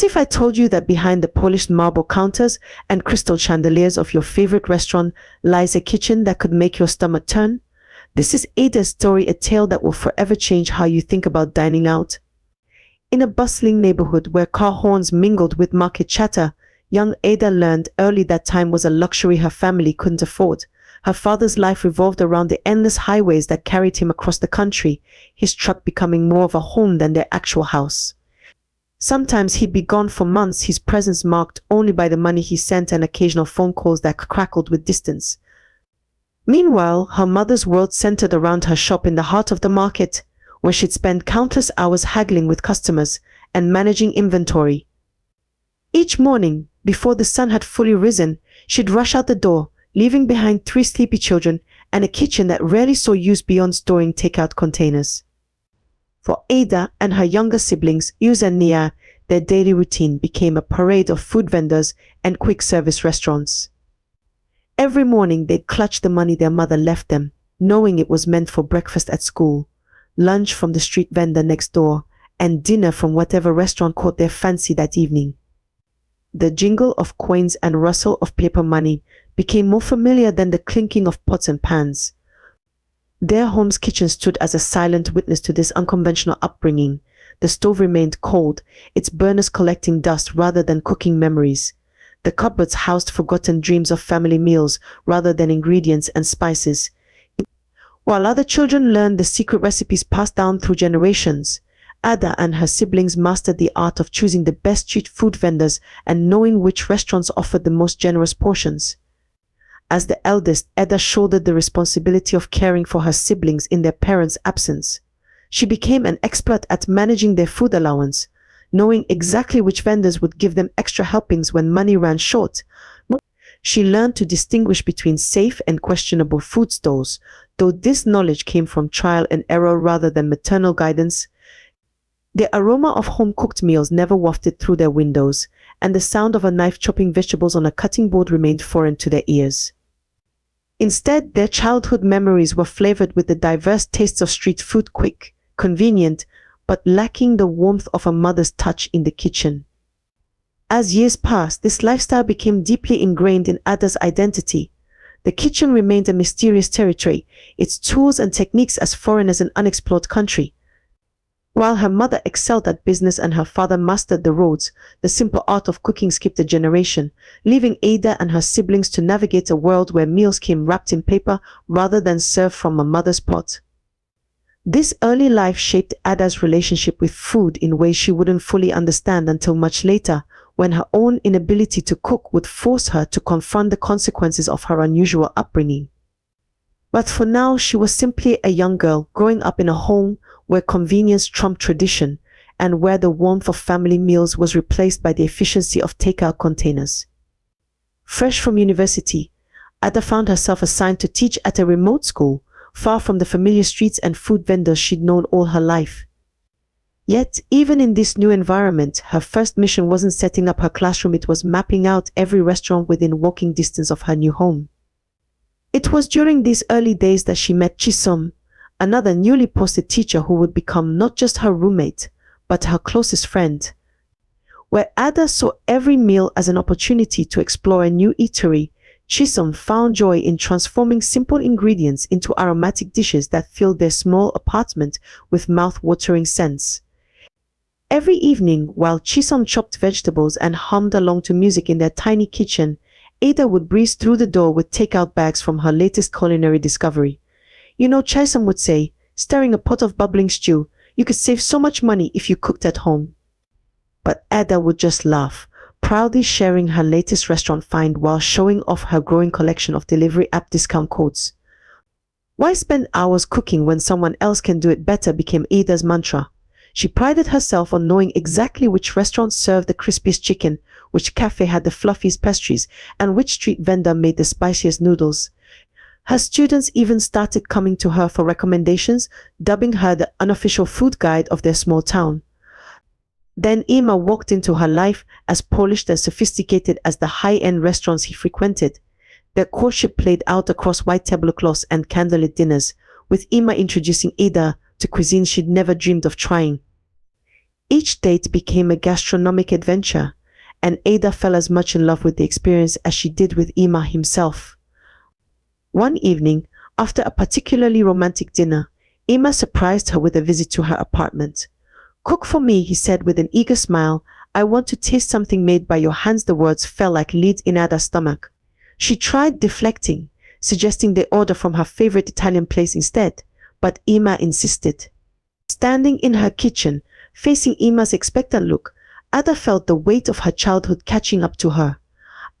What if I told you that behind the polished marble counters and crystal chandeliers of your favorite restaurant lies a kitchen that could make your stomach turn? This is Ada's story, a tale that will forever change how you think about dining out. In a bustling neighborhood where car horns mingled with market chatter, young Ada learned early that time was a luxury her family couldn't afford. Her father's life revolved around the endless highways that carried him across the country, his truck becoming more of a home than their actual house. Sometimes he'd be gone for months, his presence marked only by the money he sent and occasional phone calls that crackled with distance. Meanwhile, her mother's world centered around her shop in the heart of the market, where she'd spend countless hours haggling with customers and managing inventory. Each morning, before the sun had fully risen, she'd rush out the door, leaving behind 3 sleepy children and a kitchen that rarely saw use beyond storing takeout containers. For Ada and her younger siblings, Yuz and Nia, their daily routine became a parade of food vendors and quick-service restaurants. Every morning they'd clutch the money their mother left them, knowing it was meant for breakfast at school, lunch from the street vendor next door, and dinner from whatever restaurant caught their fancy that evening. The jingle of coins and rustle of paper money became more familiar than the clinking of pots and pans. Their home's kitchen stood as a silent witness to this unconventional upbringing. The stove remained cold, its burners collecting dust rather than cooking memories. The cupboards housed forgotten dreams of family meals rather than ingredients and spices. While other children learned the secret recipes passed down through generations, Ada and her siblings mastered the art of choosing the best street food vendors and knowing which restaurants offered the most generous portions. As the eldest, Ada shouldered the responsibility of caring for her siblings in their parents' absence. She became an expert at managing their food allowance, knowing exactly which vendors would give them extra helpings when money ran short. She learned to distinguish between safe and questionable food stalls, though this knowledge came from trial and error rather than maternal guidance. The aroma of home-cooked meals never wafted through their windows, and the sound of a knife chopping vegetables on a cutting board remained foreign to their ears. Instead, their childhood memories were flavored with the diverse tastes of street food, quick, convenient, but lacking the warmth of a mother's touch in the kitchen. As years passed, this lifestyle became deeply ingrained in Ada's identity. The kitchen remained a mysterious territory, its tools and techniques as foreign as an unexplored country. While her mother excelled at business and her father mastered the roads, the simple art of cooking skipped a generation, leaving Ada and her siblings to navigate a world where meals came wrapped in paper rather than served from a mother's pot. This early life shaped Ada's relationship with food in ways she wouldn't fully understand until much later, when her own inability to cook would force her to confront the consequences of her unusual upbringing. But for now, she was simply a young girl growing up in a home where convenience trumped tradition and where the warmth of family meals was replaced by the efficiency of takeout containers. Fresh from university, Ada found herself assigned to teach at a remote school, far from the familiar streets and food vendors she'd known all her life. Yet, even in this new environment, her first mission wasn't setting up her classroom, it was mapping out every restaurant within walking distance of her new home. It was during these early days that she met Chisom, another newly posted teacher who would become not just her roommate, but her closest friend. Where Ada saw every meal as an opportunity to explore a new eatery, Chisom found joy in transforming simple ingredients into aromatic dishes that filled their small apartment with mouth-watering scents. Every evening, while Chisom chopped vegetables and hummed along to music in their tiny kitchen, Ada would breeze through the door with takeout bags from her latest culinary discovery. You know, Chisom would say, stirring a pot of bubbling stew, you could save so much money if you cooked at home. But Ada would just laugh, proudly sharing her latest restaurant find while showing off her growing collection of delivery app discount codes. Why spend hours cooking when someone else can do it better became Ada's mantra. She prided herself on knowing exactly which restaurant served the crispiest chicken, which cafe had the fluffiest pastries, and which street vendor made the spiciest noodles. Her students even started coming to her for recommendations, dubbing her the unofficial food guide of their small town. Then Ima walked into her life, as polished and sophisticated as the high-end restaurants he frequented. Their courtship played out across white tablecloths and candlelit dinners, with Ima introducing Ada to cuisine she'd never dreamed of trying. Each date became a gastronomic adventure, and Ada fell as much in love with the experience as she did with Ima himself. One evening, after a particularly romantic dinner, Ima surprised her with a visit to her apartment. "Cook for me," he said with an eager smile. "I want to taste something made by your hands." The words fell like leads in Ada's stomach. She tried deflecting, suggesting they order from her favorite Italian place instead, but Ima insisted. Standing in her kitchen, facing Ima's expectant look, Ada felt the weight of her childhood catching up to her.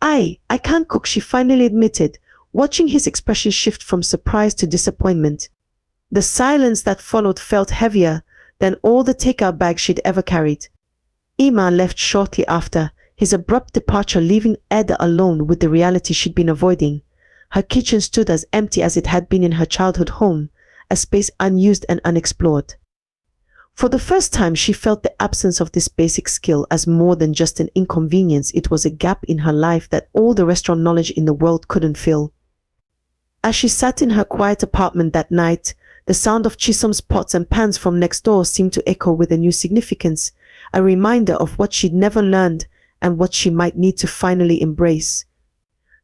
I can't cook," she finally admitted, watching his expression shift from surprise to disappointment. The silence that followed felt heavier than all the takeout bags she'd ever carried. Ima left shortly after, his abrupt departure leaving Ada alone with the reality she'd been avoiding. Her kitchen stood as empty as it had been in her childhood home, a space unused and unexplored. For the first time, she felt the absence of this basic skill as more than just an inconvenience. It was a gap in her life that all the restaurant knowledge in the world couldn't fill. As she sat in her quiet apartment that night, the sound of Chisholm's pots and pans from next door seemed to echo with a new significance, a reminder of what she'd never learned and what she might need to finally embrace.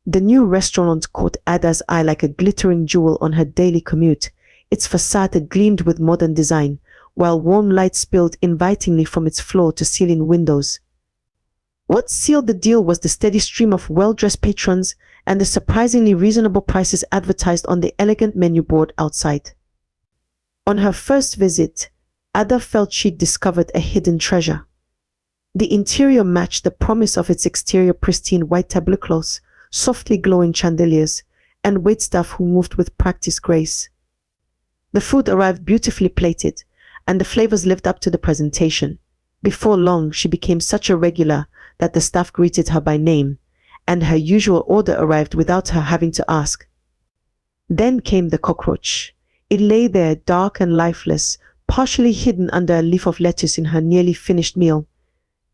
The new restaurant caught Ada's eye like a glittering jewel on her daily commute. Its facade gleamed with modern design, while warm light spilled invitingly from its floor-to-ceiling windows. What sealed the deal was the steady stream of well-dressed patrons and the surprisingly reasonable prices advertised on the elegant menu board outside. On her first visit, Ada felt she'd discovered a hidden treasure. The interior matched the promise of its exterior: pristine white tablecloths, softly glowing chandeliers, and waitstaff who moved with practiced grace. The food arrived beautifully plated, and the flavors lived up to the presentation. Before long, she became such a regular that the staff greeted her by name, and her usual order arrived without her having to ask. Then came the cockroach. It lay there, dark and lifeless, partially hidden under a leaf of lettuce in her nearly finished meal.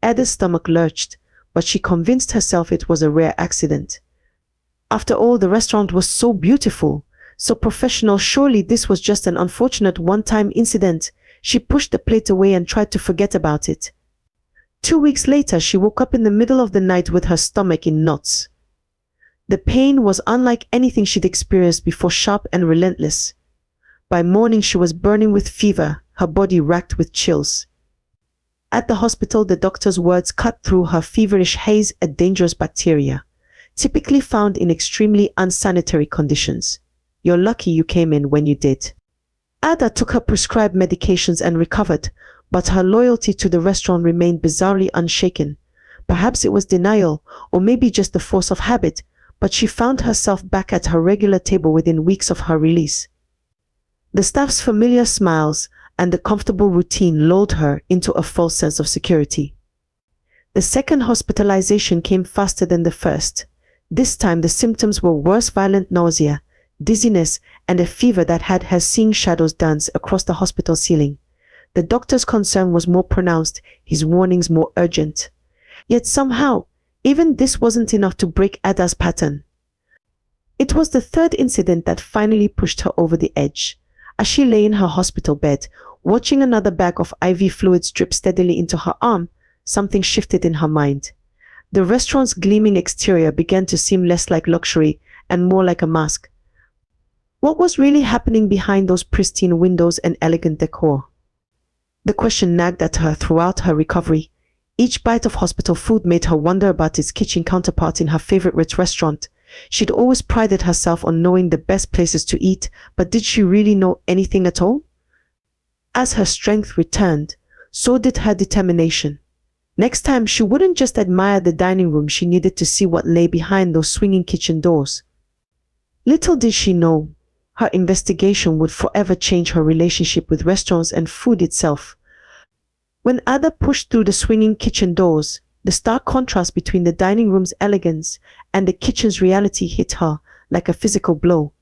Ada's stomach lurched, but she convinced herself it was a rare accident. After all, the restaurant was so beautiful, so professional. Surely this was just an unfortunate one-time incident. She pushed the plate away and tried to forget about it. 2 weeks later, she woke up in the middle of the night with her stomach in knots. The pain was unlike anything she'd experienced before, sharp and relentless. By morning, she was burning with fever, her body racked with chills. At the hospital, the doctor's words cut through her feverish haze: a dangerous bacteria, typically found in extremely unsanitary conditions. You're lucky you came in when you did. Ada took her prescribed medications and recovered, but her loyalty to the restaurant remained bizarrely unshaken. Perhaps it was denial, or maybe just the force of habit, but she found herself back at her regular table within weeks of her release. The staff's familiar smiles and the comfortable routine lulled her into a false sense of security. The second hospitalization came faster than the first. This time the symptoms were worse: violent nausea, dizziness, and a fever that had her seeing shadows dance across the hospital ceiling. The doctor's concern was more pronounced, his warnings more urgent. Yet somehow, even this wasn't enough to break Ada's pattern. It was the third incident that finally pushed her over the edge. As she lay in her hospital bed, watching another bag of IV fluids drip steadily into her arm, something shifted in her mind. The restaurant's gleaming exterior began to seem less like luxury and more like a mask. What was really happening behind those pristine windows and elegant decor? The question nagged at her throughout her recovery. Each bite of hospital food made her wonder about its kitchen counterpart in her favorite restaurant. She'd always prided herself on knowing the best places to eat, but did she really know anything at all? As her strength returned, so did her determination. Next time, she wouldn't just admire the dining room, she needed to see what lay behind those swinging kitchen doors. Little did she know, her investigation would forever change her relationship with restaurants and food itself. When Ada pushed through the swinging kitchen doors, the stark contrast between the dining room's elegance and the kitchen's reality hit her like a physical blow.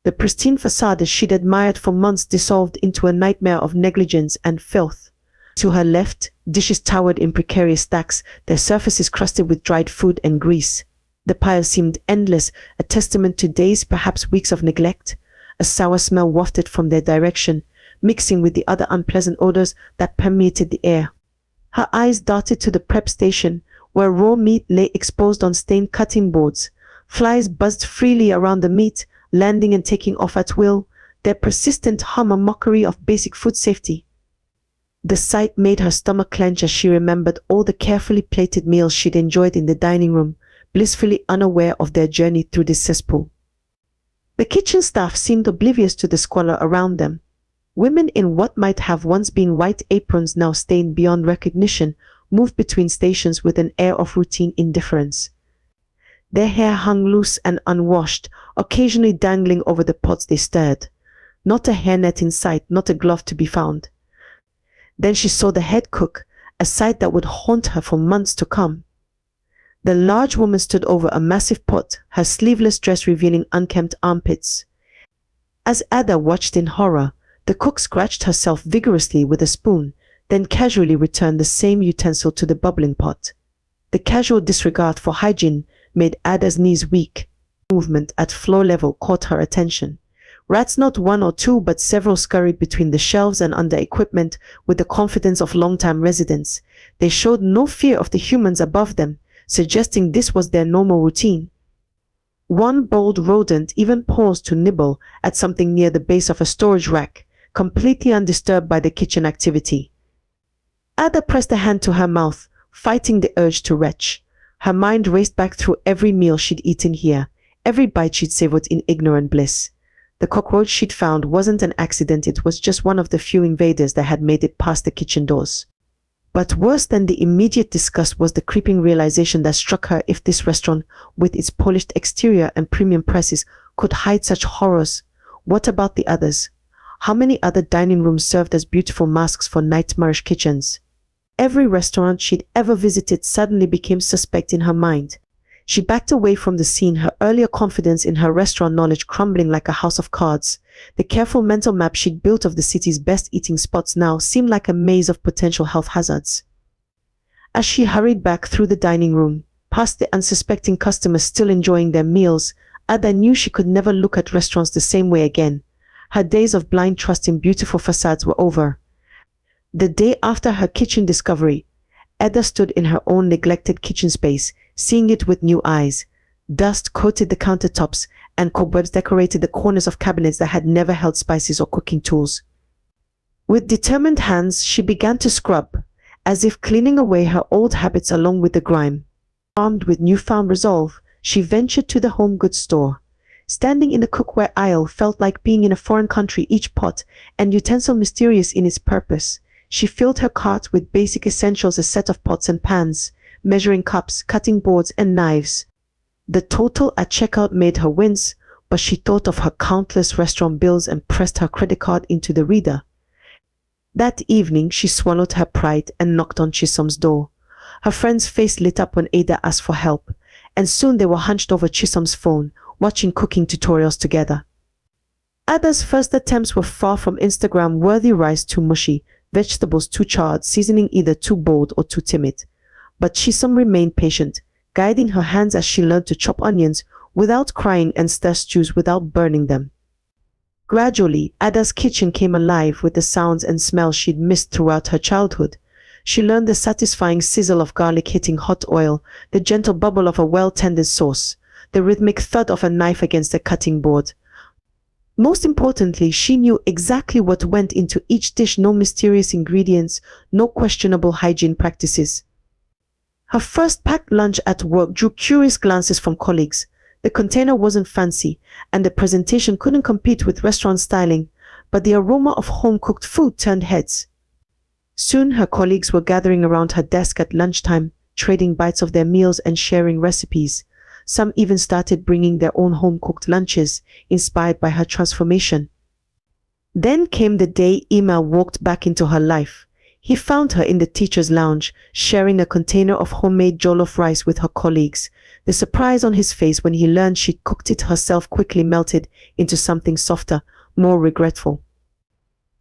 The pristine facade she'd admired for months dissolved into a nightmare of negligence and filth. To her left, dishes towered in precarious stacks, their surfaces crusted with dried food and grease. The piles seemed endless, a testament to days, perhaps weeks of neglect. A sour smell wafted from their direction, mixing with the other unpleasant odors that permeated the air. Her eyes darted to the prep station, where raw meat lay exposed on stained cutting boards. Flies buzzed freely around the meat, landing and taking off at will, their persistent hum a mockery of basic food safety. The sight made her stomach clench as she remembered all the carefully plated meals she'd enjoyed in the dining room, blissfully unaware of their journey through this cesspool. The kitchen staff seemed oblivious to the squalor around them. Women in what might have once been white aprons, now stained beyond recognition, moved between stations with an air of routine indifference. Their hair hung loose and unwashed, occasionally dangling over the pots they stirred. Not a hairnet in sight, not a glove to be found. Then she saw the head cook, a sight that would haunt her for months to come. The large woman stood over a massive pot, her sleeveless dress revealing unkempt armpits. As Ada watched in horror, the cook scratched herself vigorously with a spoon, then casually returned the same utensil to the bubbling pot. The casual disregard for hygiene made Ada's knees weak. Movement at floor level caught her attention. Rats, not one or two but several, scurried between the shelves and under equipment with the confidence of long-time residents. They showed no fear of the humans above them, suggesting this was their normal routine. One bold rodent even paused to nibble at something near the base of a storage rack, completely undisturbed by the kitchen activity. Ada pressed a hand to her mouth, fighting the urge to retch. Her mind raced back through every meal she'd eaten here, every bite she'd savored in ignorant bliss. The cockroach she'd found wasn't an accident, it was just one of the few invaders that had made it past the kitchen doors. But worse than the immediate disgust was the creeping realization that struck her: if this restaurant, with its polished exterior and premium prices, could hide such horrors, what about the others? How many other dining rooms served as beautiful masks for nightmarish kitchens? Every restaurant she'd ever visited suddenly became suspect in her mind. She backed away from the scene, her earlier confidence in her restaurant knowledge crumbling like a house of cards. The careful mental map she'd built of the city's best eating spots now seemed like a maze of potential health hazards. As she hurried back through the dining room, past the unsuspecting customers still enjoying their meals, Ada knew she could never look at restaurants the same way again. Her days of blind trust in beautiful facades were over. The day after her kitchen discovery, Ada stood in her own neglected kitchen space, seeing it with new eyes. Dust coated the countertops, and cobwebs decorated the corners of cabinets that had never held spices or cooking tools. With determined hands, she began to scrub, as if cleaning away her old habits along with the grime. Armed with newfound resolve, she ventured to the home goods store. Standing in the cookware aisle felt like being in a foreign country, each pot and utensil mysterious in its purpose. She filled her cart with basic essentials: a set of pots and pans, measuring cups, cutting boards, and knives. The total at checkout made her wince, but she thought of her countless restaurant bills and pressed her credit card into the reader. That evening, she swallowed her pride and knocked on Chisholm's door. Her friend's face lit up when Ada asked for help, and soon they were hunched over Chisholm's phone, watching cooking tutorials together. Ada's first attempts were far from Instagram-worthy: rice too mushy, vegetables too charred, seasoning either too bold or too timid. But Chisholm remained patient, guiding her hands as she learned to chop onions without crying and stir stews without burning them. Gradually, Ada's kitchen came alive with the sounds and smells she'd missed throughout her childhood. She learned the satisfying sizzle of garlic hitting hot oil, the gentle bubble of a well-tended sauce, the rhythmic thud of a knife against a cutting board. Most importantly, she knew exactly what went into each dish: no mysterious ingredients, no questionable hygiene practices. Her first packed lunch at work drew curious glances from colleagues. The container wasn't fancy, and the presentation couldn't compete with restaurant styling, but the aroma of home-cooked food turned heads. Soon her colleagues were gathering around her desk at lunchtime, trading bites of their meals and sharing recipes. Some even started bringing their own home-cooked lunches, inspired by her transformation. Then came the day Emil walked back into her life. He found her in the teacher's lounge, sharing a container of homemade jollof rice with her colleagues. The surprise on his face when he learned she'd cooked it herself quickly melted into something softer, more regretful.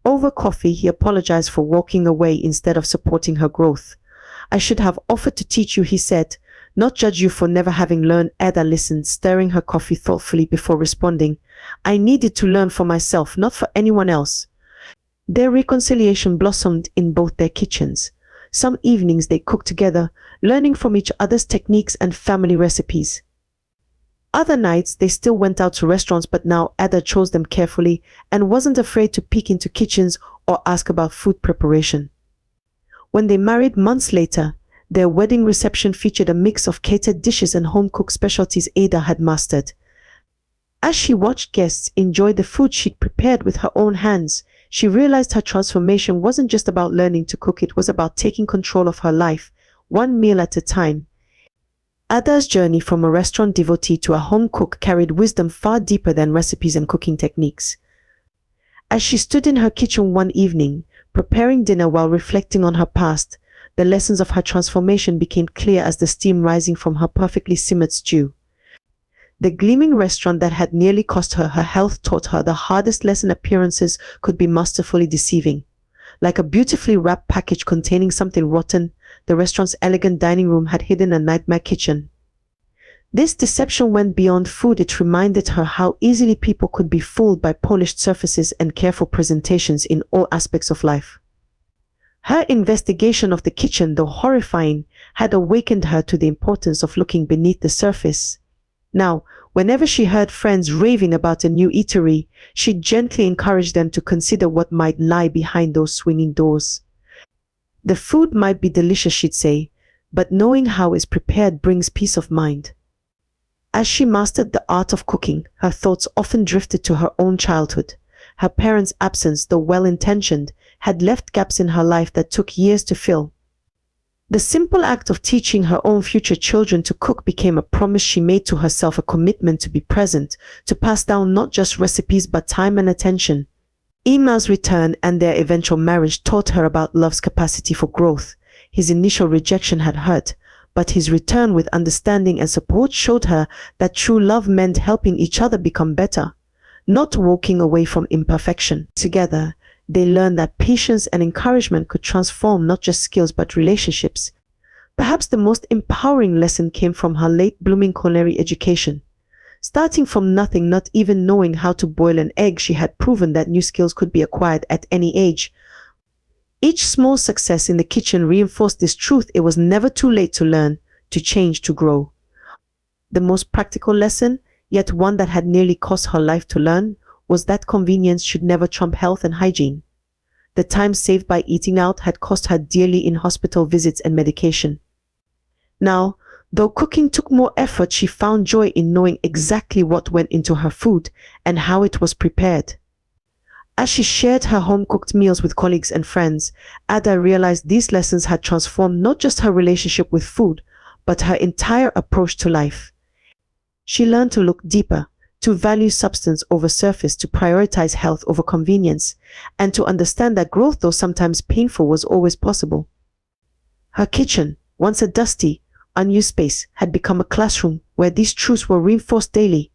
Over coffee, he apologized for walking away instead of supporting her growth. "I should have offered to teach you," he said, "not judge you for never having learned." Ada listened, stirring her coffee thoughtfully before responding. "I needed to learn for myself, not for anyone else." Their reconciliation blossomed in both their kitchens. Some evenings they cooked together, learning from each other's techniques and family recipes. Other nights they still went out to restaurants, but now Ada chose them carefully and wasn't afraid to peek into kitchens or ask about food preparation. When they married months later, their wedding reception featured a mix of catered dishes and home-cooked specialties Ada had mastered. As she watched guests enjoy the food she'd prepared with her own hands, she realized her transformation wasn't just about learning to cook, it was about taking control of her life, one meal at a time. Ada's journey from a restaurant devotee to a home cook carried wisdom far deeper than recipes and cooking techniques. As she stood in her kitchen one evening, preparing dinner while reflecting on her past, the lessons of her transformation became clear as the steam rising from her perfectly simmered stew. The gleaming restaurant that had nearly cost her her health taught her the hardest lesson: appearances could be masterfully deceiving. Like a beautifully wrapped package containing something rotten, the restaurant's elegant dining room had hidden a nightmare kitchen. This deception went beyond food. It reminded her how easily people could be fooled by polished surfaces and careful presentations in all aspects of life. Her investigation of the kitchen, though horrifying, had awakened her to the importance of looking beneath the surface. Now, whenever she heard friends raving about a new eatery, she gently encouraged them to consider what might lie behind those swinging doors. The food might be delicious, she'd say, but knowing how it's prepared brings peace of mind. As she mastered the art of cooking, her thoughts often drifted to her own childhood. Her parents' absence, though well-intentioned, had left gaps in her life that took years to fill. The simple act of teaching her own future children to cook became a promise she made to herself, a commitment to be present, to pass down not just recipes but time and attention. Emil's return and their eventual marriage taught her about love's capacity for growth. His initial rejection had hurt, but his return with understanding and support showed her that true love meant helping each other become better, not walking away from imperfection. Together, they learned that patience and encouragement could transform not just skills but relationships. Perhaps the most empowering lesson came from her late-blooming culinary education. Starting from nothing, not even knowing how to boil an egg, she had proven that new skills could be acquired at any age. Each small success in the kitchen reinforced this truth: it was never too late to learn, to change, to grow. The most practical lesson, yet one that had nearly cost her life to learn, was that convenience should never trump health and hygiene. The time saved by eating out had cost her dearly in hospital visits and medication. Now, though cooking took more effort, she found joy in knowing exactly what went into her food and how it was prepared. As she shared her home-cooked meals with colleagues and friends, Ada realized these lessons had transformed not just her relationship with food, but her entire approach to life. She learned to look deeper, to value substance over surface, to prioritize health over convenience, and to understand that growth, though sometimes painful, was always possible. Her kitchen, once a dusty, unused space, had become a classroom where these truths were reinforced daily.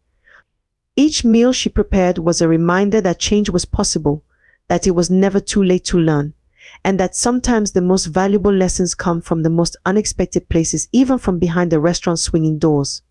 Each meal she prepared was a reminder that change was possible, that it was never too late to learn, and that sometimes the most valuable lessons come from the most unexpected places, even from behind the restaurant's swinging doors.